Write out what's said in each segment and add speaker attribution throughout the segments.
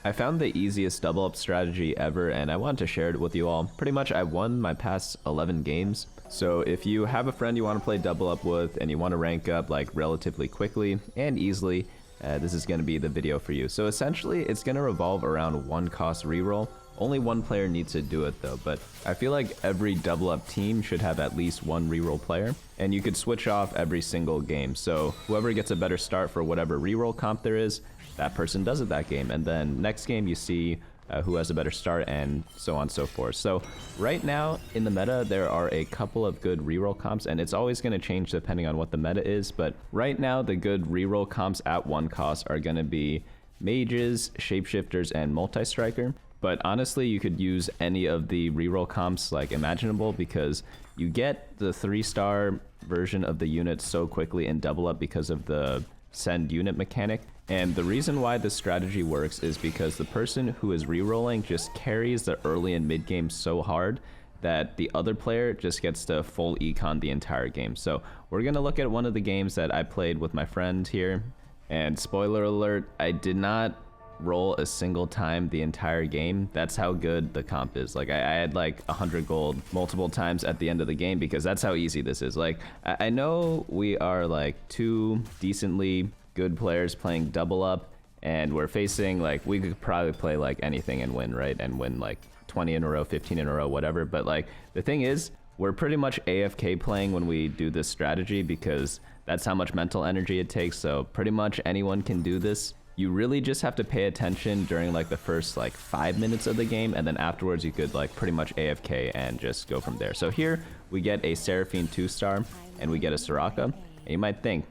Speaker 1: I found the easiest double up strategy ever and I wanted to share it with you all. Pretty much I won my past 11 games. So if you have a friend you want to play double up with and you want to rank up like relatively quickly and easily, this is going to be the video for you. So essentially it's going to revolve around one cost reroll. Only one player needs to do it though, but I feel like every double up team should have at least one reroll player, and you could switch off every single game. So whoever gets a better start for whatever reroll comp there is, that person does it that game, and then next game you see who has a better start and so on and so forth. So right now in the meta there are a couple of good reroll comps, and it's always going to change depending on what the meta is, but right now the good reroll comps at one cost are going to be mages, shapeshifters, and multi-striker. But honestly, you could use any of the reroll comps like imaginable, because you get the 3-star version of the unit so quickly in double up because of the send unit mechanic. And the reason why this strategy works is because the person who is rerolling just carries the early and mid game so hard that the other player just gets to full econ the entire game. So we're gonna look at one of the games that I played with my friend here, and spoiler alert, I did not roll a single time the entire game. That's how good the comp is. Like I had like 100 gold multiple times at the end of the game because that's how easy this is. Like I know we are like two decently good players playing double up, and we're facing like, we could probably play like anything and win, right? And win like 20 in a row, 15 in a row, whatever. But like the thing is, we're pretty much AFK playing when we do this strategy because that's how much mental energy it takes. So pretty much anyone can do this. You really just have to pay attention during like the first like 5 minutes of the game, and then afterwards you could like pretty much AFK and just go from there. So here we get a Seraphine 2-star and we get a Soraka, and you might think,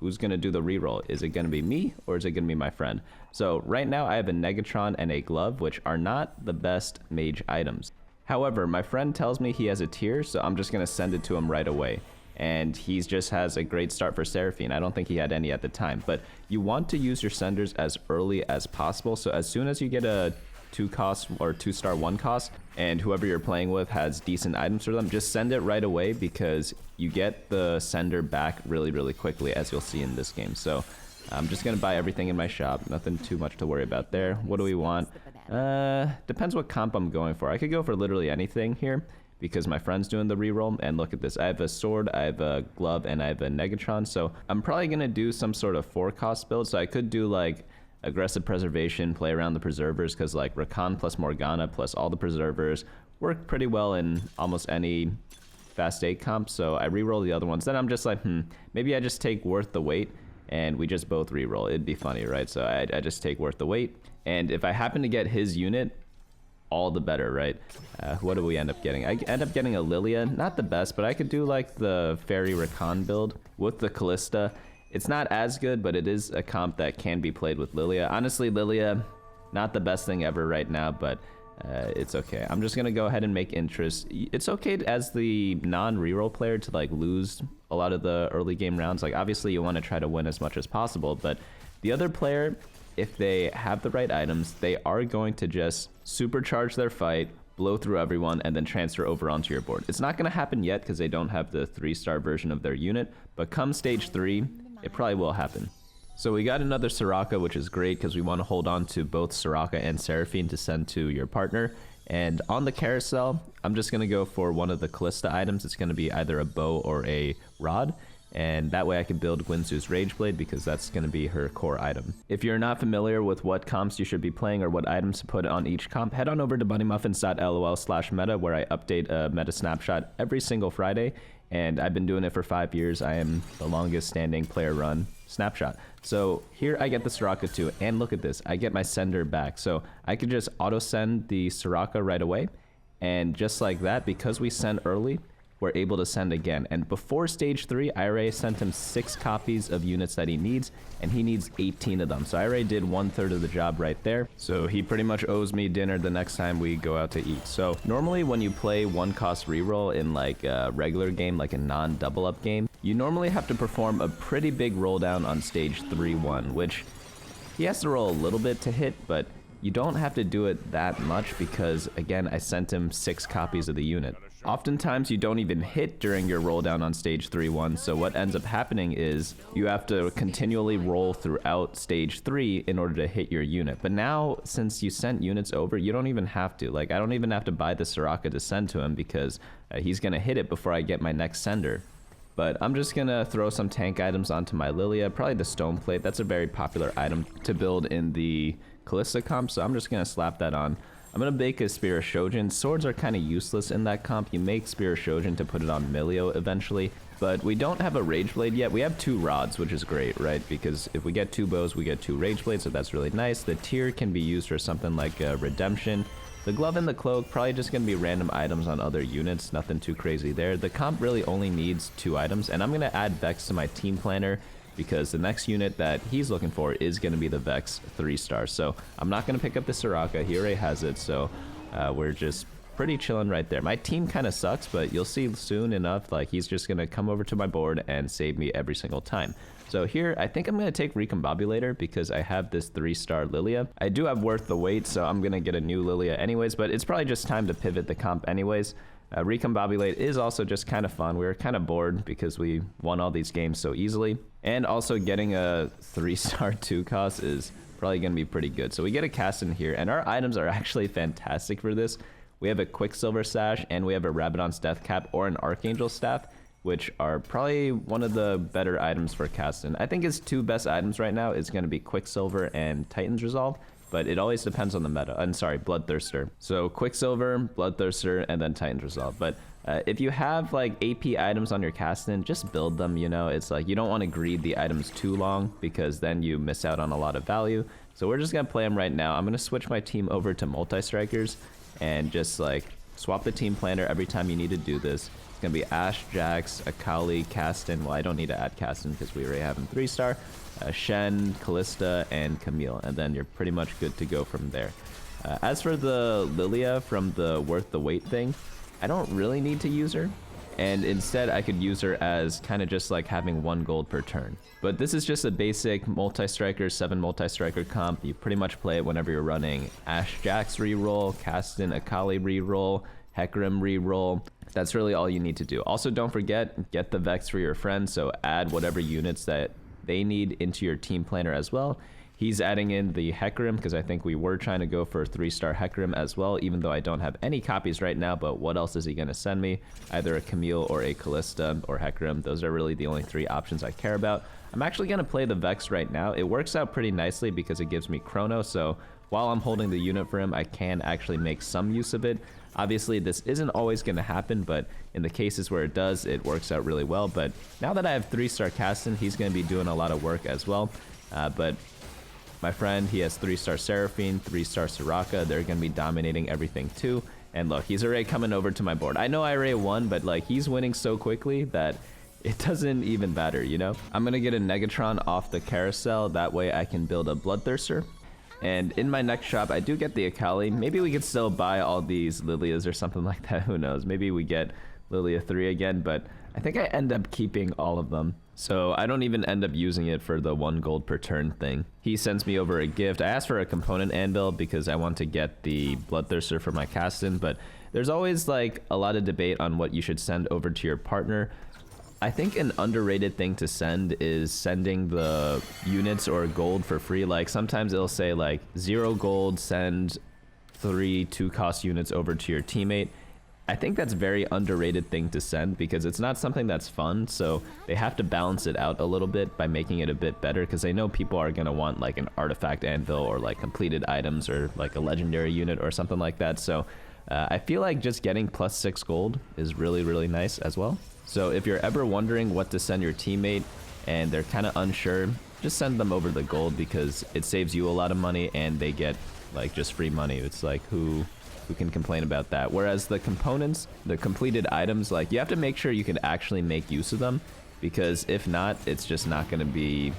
Speaker 1: who's gonna do the reroll? Is it gonna be me or is it gonna be my friend? So right now I have a Negatron and a Glove, which are not the best mage items. However, my friend tells me he has a tier, so I'm just gonna send it to him right away. And he just has a great start for Seraphine. I don't think he had any at the time, but you want to use your senders as early as possible. So as soon as you get a 2-cost or 2-star 1-cost and whoever you're playing with has decent items for them, just send it right away because you get the sender back really quickly, as you'll see in this game. So I'm just gonna buy everything in my shop, nothing too much to worry about there. What do we want? Depends what comp I'm going for. I could go for literally anything here because my friend's doing the reroll, and look at this. I have a sword, I have a glove, and I have a Negatron, so I'm probably gonna do some sort of 4-cost build. So I could do like aggressive preservation, play around the preservers, because like Rakan plus Morgana plus all the preservers work pretty well in almost any fast 8 comp. So I reroll the other ones. Then I'm just like, maybe I just take worth the wait and we just both reroll. It'd be funny, right? So I just take worth the wait, and if I happen to get his unit, all the better, right? What do we end up getting? I end up getting a Lilia. Not the best, but I could do like the Fairy Rakan build with the Callista. It's not as good, but it is a comp that can be played with Lilia. Honestly, Lilia, not the best thing ever right now, but it's okay. I'm just gonna go ahead and make interest. It's okay as the non-reroll player to like lose a lot of the early game rounds. Like obviously you want to try to win as much as possible, but the other player, if they have the right items, they are going to just supercharge their fight, blow through everyone, and then transfer over onto your board. It's not going to happen yet because they don't have the 3-star version of their unit, but come stage 3, it probably will happen. So we got another Soraka, which is great because we want to hold on to both Soraka and Seraphine to send to your partner. And on the carousel, I'm just going to go for one of the Callista items. It's going to be either a bow or a rod. And that way I can build Guinzu's Rageblade because that's going to be her core item. If you're not familiar with what comps you should be playing or what items to put on each comp, head on over to bunnymuffins.lol/meta, where I update a meta snapshot every single Friday. And I've been doing it for 5 years. I am the longest standing player run snapshot. So here I get the Soraka too, and look at this, I get my sender back. So I could just auto send the Soraka right away. And just like that, because we send early, we're able to send again. And before stage 3, I already sent him 6 copies of units that he needs, and he needs 18 of them. So I already did 1/3 of the job right there. So he pretty much owes me dinner the next time we go out to eat. So normally when you play 1-cost reroll in like a regular game, like a non-double up game, you normally have to perform a pretty big roll down on stage 3-1, which he has to roll a little bit to hit, but you don't have to do it that much because, again, I sent him 6 copies of the unit. Oftentimes you don't even hit during your roll down on stage 3-1, so what ends up happening is you have to continually roll throughout stage 3 in order to hit your unit. But now, since you sent units over, you don't even have to. Like, I don't even have to buy the Soraka to send to him because he's gonna hit it before I get my next sender. But I'm just gonna throw some tank items onto my Lilia, probably the Stone Plate. That's a very popular item to build in the Kalista comp, so I'm just gonna slap that on. I'm gonna make a Spear of Shojin. Swords are kind of useless in that comp. You make Spear of Shojin to put it on Milio eventually, but we don't have a Rage Blade yet. We have 2 rods, which is great, right? Because if we get 2 bows, we get 2 Rage Blades, so that's really nice. The tier can be used for something like Redemption. The glove and the cloak, probably just gonna be random items on other units, nothing too crazy there. The comp really only needs 2 items, and I'm gonna add Vex to my team planner because the next unit that he's looking for is going to be the Vex 3-star. So I'm not going to pick up the Soraka. He already has it, so we're just pretty chilling right there. My team kind of sucks, but you'll see soon enough, like, he's just going to come over to my board and save me every single time. So here, I think I'm going to take Recombobulator because I have this 3-star Lilia. I do have Worth the Wait, so I'm going to get a new Lilia anyways, but it's probably just time to pivot the comp anyways. Recombobulate is also just kind of fun. We were kind of bored because we won all these games so easily. And also getting a 3-star 2 cost is probably going to be pretty good. So we get a cast in here, and our items are actually fantastic for this. We have a Quicksilver Sash, and we have a Rabadon's Death Cap or an Archangel Staff, which are probably one of the better items for casting. I think his 2 best items right now is going to be Quicksilver and Titan's Resolve, but it always depends on the meta. I'm sorry, Bloodthirster. So Quicksilver, Bloodthirster, and then Titan's Resolve. But if you have like AP items on your casting, just build them, you know? It's like you don't want to greed the items too long because then you miss out on a lot of value. So we're just going to play them right now. I'm going to switch my team over to multi-strikers and just like swap the team planner every time you need to do this. It's going to be Ashe, Jax, Akali, Caston. Well, I don't need to add Caston because we already have him 3-star. Shen, Kalista, and Camille, and then you're pretty much good to go from there. As for the Lilia from the Worth the Wait thing, I don't really need to use her, and instead I could use her as kind of just like having 1 gold per turn. But this is just a basic multi-striker, 7 multi-striker comp. You pretty much play it whenever you're running Ashe Jax reroll, Caston Akali reroll, Hecarim reroll. That's really all you need to do. Also, don't forget, get the Vex for your friends, so add whatever units that they need into your team planner as well. He's adding in the Hecarim because I think we were trying to go for a 3-star Hecarim as well, even though I don't have any copies right now. But what else is he going to send me? Either a Camille or a Kalista or Hecarim. Those are really the only 3 options I care about. I'm actually going to play the Vex right now. It works out pretty nicely because it gives me Chrono, so while I'm holding the unit for him, I can actually make some use of it. Obviously, this isn't always going to happen, but in the cases where it does, it works out really well. But now that I have 3-star Caston, he's going to be doing a lot of work as well. But my friend, he has 3-star Seraphine, 3-star Soraka. They're going to be dominating everything too. And look, he's already coming over to my board. I know I already won, but like he's winning so quickly that it doesn't even matter, you know? I'm going to get a Negatron off the carousel. That way I can build a Bloodthirster. And in my next shop, I do get the Akali. Maybe we could still buy all these Lilias or something like that. Who knows? Maybe we get Lilia 3 again, but I think I end up keeping all of them. So I don't even end up using it for the 1 gold per turn thing. He sends me over a gift. I asked for a component anvil because I want to get the Bloodthirster for my Caston, but there's always like a lot of debate on what you should send over to your partner. I think an underrated thing to send is sending the units or gold for free. Like sometimes it'll say like 0 gold, send 3 2-cost units over to your teammate. I think that's a very underrated thing to send because it's not something that's fun, so they have to balance it out a little bit by making it a bit better because they know people are going to want like an artifact anvil or like completed items or like a legendary unit or something like that. So I feel like just getting +6 gold is really, really nice as well. So if you're ever wondering what to send your teammate and they're kind of unsure, just send them over the gold because it saves you a lot of money and they get like just free money. It's like who can complain about that? Whereas the components, the completed items, like you have to make sure you can actually make use of them because if not, it's just not going to be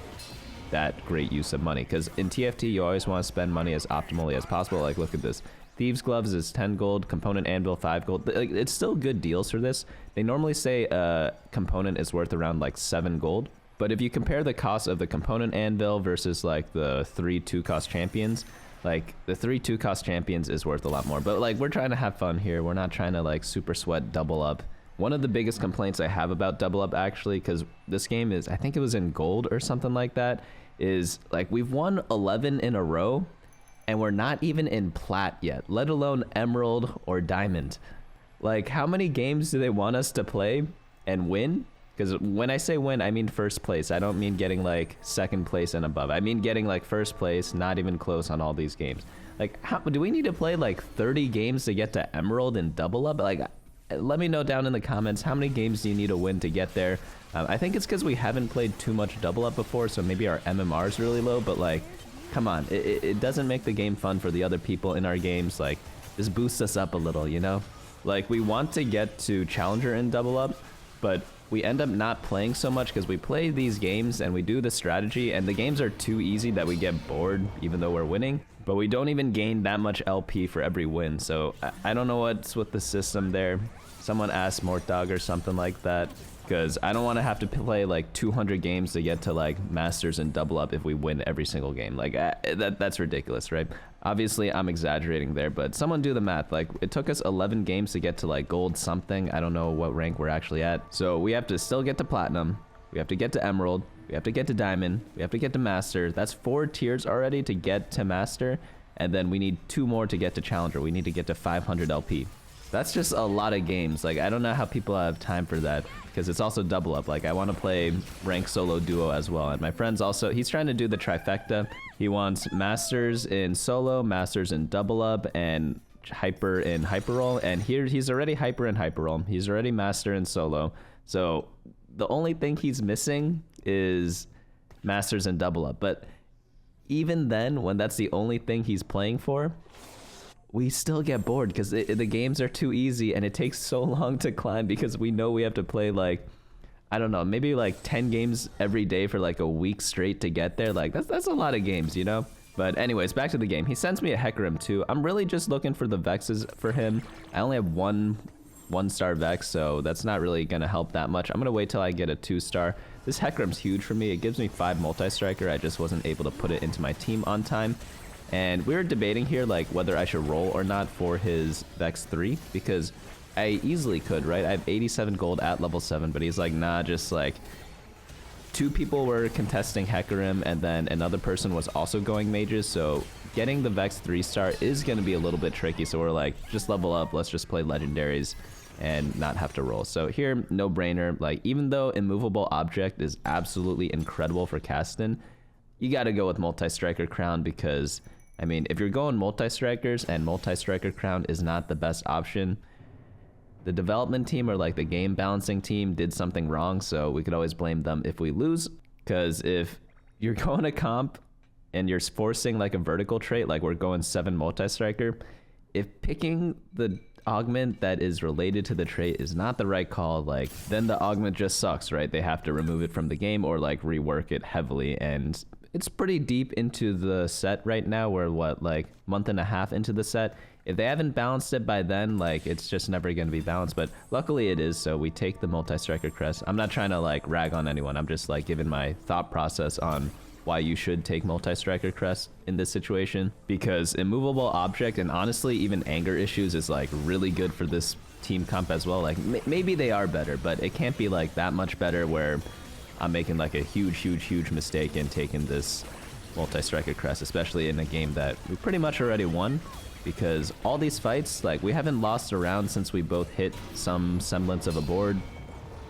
Speaker 1: that great use of money. Because in TFT, you always want to spend money as optimally as possible. Like look at this. Thieves Gloves is 10 gold, component anvil 5 gold. Like, it's still good deals for this. They normally say a component is worth around like 7 gold. But if you compare the cost of the component anvil versus like the 3 2-cost champions, Like, the 3-2 cost champions is worth a lot more. But, like, we're trying to have fun here. We're not trying to, like, super sweat double up. One of the biggest complaints I have about double up, actually, because this game is, I think it was in gold or something like that, is, like, we've won 11 in a row, and we're not even in plat yet, let alone emerald or diamond. Like, how many games do they want us to play and win? Because when I say win, I mean first place. I don't mean getting like second place and above. I mean getting like first place, not even close on all these games. Like, how do we need to play like 30 games to get to emerald and double up? Like, let me know down in the comments, how many games do you need to win to get there? I think it's because we haven't played too much double up before, so maybe our MMR is really low, but like, come on, it doesn't make the game fun for the other people in our games. Like, just boost us up a little, you know? Like, we want to get to challenger and double up, but we end up not playing so much because we play these games and we do the strategy, and the games are too easy that we get bored even though we're winning. But we don't even gain that much LP for every win, so I don't know what's with the system there. Someone asked Mortdog or something like that, because I don't want to have to play like 200 games to get to like masters and double up if we win every single game. Like, that's ridiculous, right? Obviously I'm exaggerating there, but someone do the math. Like, it took us 11 games to get to like gold something. I don't know what rank we're actually at. So we have to still get to platinum, we have to get to emerald, we have to get to diamond, we have to get to master. That's 4 tiers already to get to master, and then we need 2 more to get to challenger. We need to get to 500 LP. That's just a lot of games. Like, I don't know how people have time for that, because it's also double up. Like, I want to play rank solo duo as well, and my friend's also, he's trying to do the trifecta. He wants masters in solo, masters in double up, and hyper in hyperroll, and here he's already hyper in hyperroll. He's already master in solo, so the only thing he's missing is masters in double up. But even then, when that's the only thing he's playing for, we still get bored because the games are too easy and it takes so long to climb, because we know we have to play like, I don't know, maybe like 10 games every day for like a week straight to get there. Like, that's a lot of games, you know? But anyways, back to the game. He sends me a Hecarim too. I'm really just looking for the Vexes for him. I only have one-star Vex, so that's not really gonna help that much. I'm gonna wait till I get a 2-star. This Hecarim's huge for me. It gives me 5 multi-striker. I just wasn't able to put it into my team on time. And we were debating here like whether I should roll or not for his Vex 3, because I easily could, right? I have 87 gold at level 7, but he's like, nah, just like 2 people were contesting Hecarim, and then another person was also going mages, so getting the Vex 3-star is going to be a little bit tricky. So we're like, just level up, let's just play legendaries and not have to roll. So here, no brainer. Like, even though immovable object is absolutely incredible for casting, you got to go with multi-striker crown, because I mean, if you're going multi-strikers and multi-striker crown is not the best option, the development team or like the game balancing team did something wrong, so we could always blame them if we lose. Because if you're going to comp and you're forcing like a vertical trait, like we're going 7 multi-striker, if picking the augment that is related to the trait is not the right call, like, then the augment just sucks, right? They have to remove it from the game or like rework it heavily. And it's pretty deep into the set right now. We're what, like month and a half into the set. If they haven't balanced it by then, like, it's just never going to be balanced. But luckily it is, so we take the multi-striker crest. I'm not trying to like rag on anyone. I'm just like giving my thought process on why you should take multi-striker crest in this situation, because immovable object and honestly even anger issues is like really good for this team comp as well. Like, maybe they are better, but it can't be like that much better where I'm making like a huge mistake in taking this multi-striker crest, especially in a game that we pretty much already won, because all these fights, like, we haven't lost a round since we both hit some semblance of a board.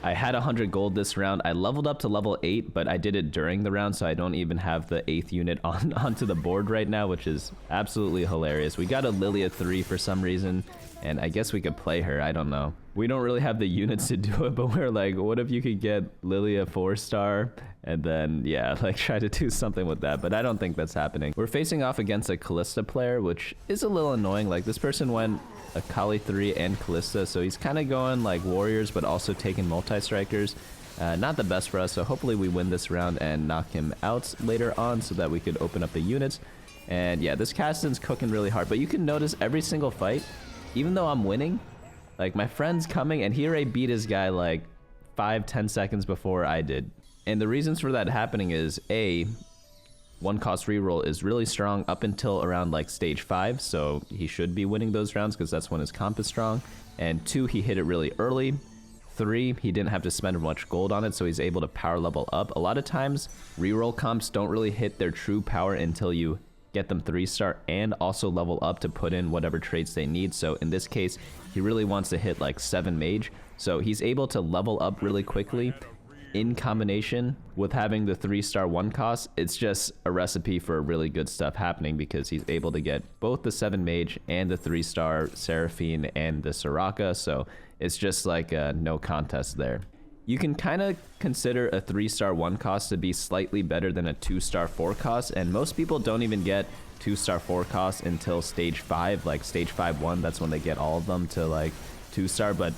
Speaker 1: I had 100 gold this round. I leveled up to level 8, but I did it during the round, so I don't even have the 8th unit onto the board right now, which is absolutely hilarious. We got a Lilia 3 for some reason, and I guess we could play her. I don't know. We don't really have the units to do it, but we're like, what if you could get Lilia 4-star and then, yeah, like try to do something with that, but I don't think that's happening. We're facing off against a Callista player, which is a little annoying. Like, this person went a Kali 3 and Callista, so he's kind of going like warriors but also taking multi-strikers. Not the best for us, so hopefully we win this round and knock him out later on so that we could open up the units. And yeah, this Caston's cooking really hard, but you can notice every single fight, even though I'm winning, like, my friend's coming and he already beat his guy like 5-10 seconds before I did. And the reasons for that happening is, A, one cost reroll is really strong up until around like stage 5, so he should be winning those rounds because that's when his comp is strong. And 2, he hit it really early. 3, he didn't have to spend much gold on it, so he's able to power level up. A lot of times, reroll comps don't really hit their true power until you get them 3-star and also level up to put in whatever traits they need. So in this case, he really wants to hit like 7 mage. So he's able to level up really quickly. In combination with having the 3-star 1 cost, it's just a recipe for really good stuff happening because he's able to get both the 7 mage and the 3-star Seraphine and the Soraka, so it's just like no contest there. You can kind of consider a 3-star 1 cost to be slightly better than a 2-star 4 cost, and most people don't even get 2-star 4 costs until stage 5, like stage 5-1, that's when they get all of them to like 2-star, but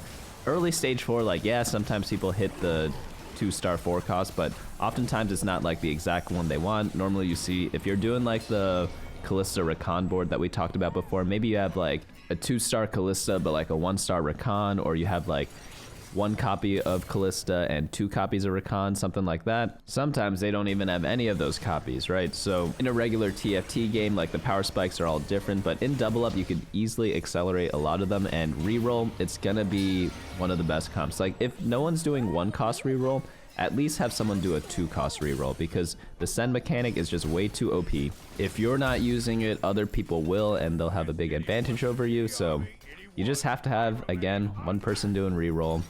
Speaker 1: early stage 4, like yeah, sometimes people hit the 2-star 4 cost, but oftentimes it's not like the exact one they want. Normally you see, if you're doing like the Callista Rakan board that we talked about before, maybe you have like a 2-star Callista but like a 1-star Rakan, or you have like 1 copy of Callista and 2 copies of Rakan, something like that. Sometimes they don't even have any of those copies, right? So in a regular TFT game, like the power spikes are all different, but in double up you could easily accelerate a lot of them, and reroll, it's gonna be one of the best comps. Like if no one's doing 1 cost reroll, at least have someone do a 2 cost reroll, because the send mechanic is just way too OP. If you're not using it, other people will, and they'll have a big advantage over you. So you just have to have, again, one person doing reroll,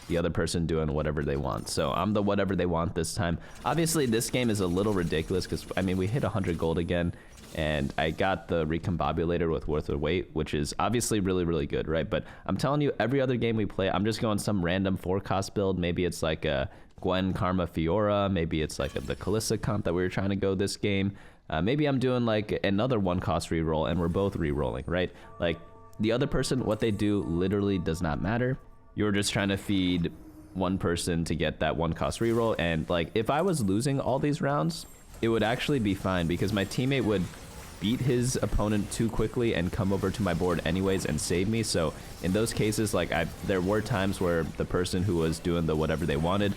Speaker 1: the other person doing whatever they want. So I'm the whatever they want this time. Obviously this game is a little ridiculous because I mean we hit 100 gold again, and I got the recombobulator with worth of weight, which is obviously really good, right? But I'm telling you, every other game we play, I'm just going some random 4 cost build. Maybe it's like a Gwen Karma Fiora, maybe it's like the Callista comp that we were trying to go this game. Maybe I'm doing like another 1 cost reroll and we're both rerolling, right? Like the other person, what they do literally does not matter. You're just trying to feed one person to get that 1 cost reroll, and like if I was losing all these rounds, it would actually be fine because my teammate would beat his opponent too quickly and come over to my board anyways and save me. So in those cases, like there were times where the person who was doing the whatever they wanted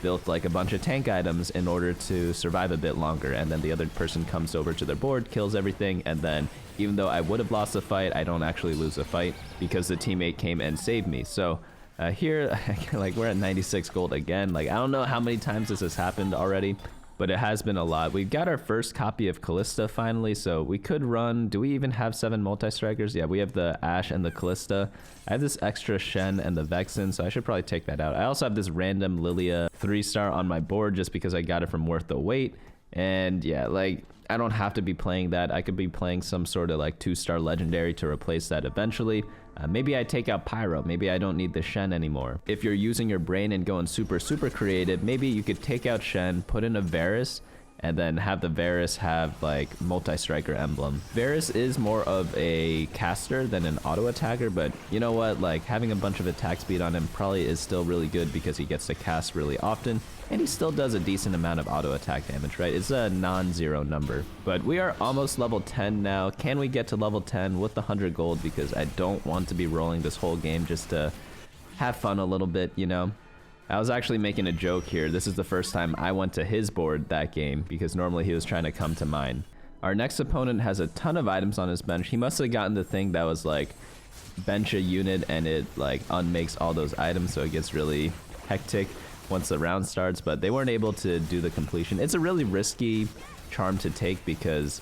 Speaker 1: built like a bunch of tank items in order to survive a bit longer, and then the other person comes over to their board, kills everything, and then even though I would have lost the fight, I don't actually lose the fight because the teammate came and saved me. So here, like we're at 96 gold again. Like I don't know how many times this has happened already, but it has been a lot. We've got our first copy of Callista finally, so we could run. Do we even have 7 multi-strikers? Yeah, we have the Ashe and the Callista. I have this extra Shen and the Vexen, so I should probably take that out. I also have this random Lilia 3-star on my board just because I got it from worth the weight. And yeah, like I don't have to be playing that. I could be playing some sort of like 2-star legendary to replace that eventually. Maybe I take out Pyro. Maybe I don't need the Shen anymore. If you're using your brain and going super creative, maybe you could take out Shen, put in a Varus, and then have the Varus have like multi-striker emblem. Varus is more of a caster than an auto attacker, but you know what, like having a bunch of attack speed on him probably is still really good because he gets to cast really often, and he still does a decent amount of auto attack damage, right? It's a non-zero number. But we are almost level 10 now. Can we get to level 10 with the 100 gold? Because I don't want to be rolling this whole game just to have fun a little bit, you know? I was actually making a joke here. This is the first time I went to his board that game because normally he was trying to come to mine. Our next opponent has a ton of items on his bench. He must have gotten the thing that was like bench a unit and it like unmakes all those items, so it gets really hectic once the round starts, but they weren't able to do the completion. It's a really risky charm to take because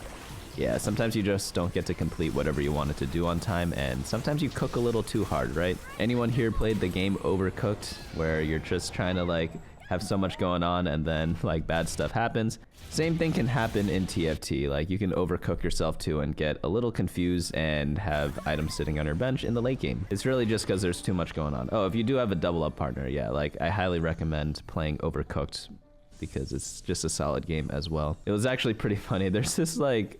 Speaker 1: yeah, sometimes you just don't get to complete whatever you wanted to do on time, and sometimes you cook a little too hard, right? Anyone here played the game Overcooked, where you're just trying to like have so much going on and then like bad stuff happens? Same thing can happen in TFT. Like you can overcook yourself too and get a little confused and have items sitting on your bench in the late game. It's really just because there's too much going on. Oh, if you do have a double up partner, yeah, like I highly recommend playing Overcooked because it's just a solid game as well. It was actually pretty funny. There's this like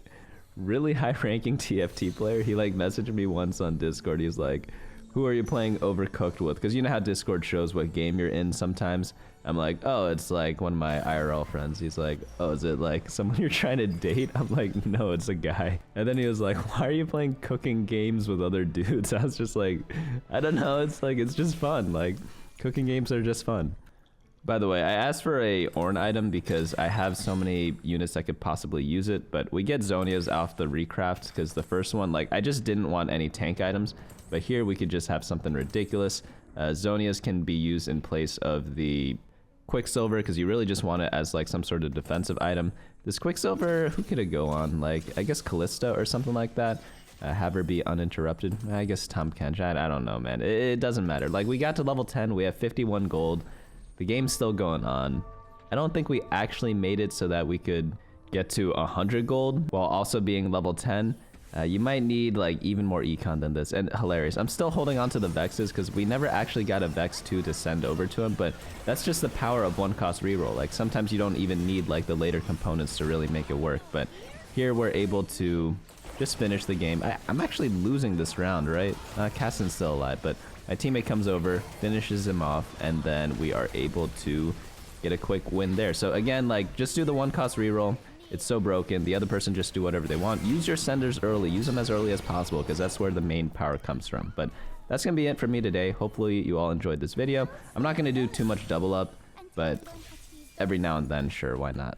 Speaker 1: really high ranking TFT player. He like messaged me once on Discord. He's like, who are you playing Overcooked with? Because you know how Discord shows what game you're in sometimes. I'm like, oh, it's like one of my IRL friends. He's like, oh, is it like someone you're trying to date? I'm like, no, it's a guy. And then he was like, why are you playing cooking games with other dudes? I was just like, I don't know. It's like, it's just fun. Like cooking games are just fun. By the way, I asked for a Ornn item because I have so many units that could possibly use it, but we get Zonias off the recraft because the first one, like, I just didn't want any tank items, but here we could just have something ridiculous. Zonias can be used in place of the Quicksilver because you really just want it as like some sort of defensive item. This Quicksilver, who could it go on? Like, I guess Callisto or something like that. Have her be uninterrupted. I guess Tom Kench. I don't know, man. It doesn't matter. Like, we got to level 10. We have 51 gold. The game's still going on. I don't think we actually made it so that we could get to 100 gold while also being level 10. You might need like even more econ than this. And hilarious. I'm still holding on to the Vexes because we never actually got a Vex 2 to send over to him, but that's just the power of one cost reroll. Like, sometimes you don't even need like the later components to really make it work, but here we're able to just finish the game. I'm actually losing this round, right? Caston's still alive, but my teammate comes over, finishes him off, and then we are able to get a quick win there. So again, like, just do the one cost reroll. It's so broken. The other person just do whatever they want. Use your senders early. Use them as early as possible because that's where the main power comes from. But that's going to be it for me today. Hopefully you all enjoyed this video. I'm not going to do too much double up, but every now and then, sure, why not?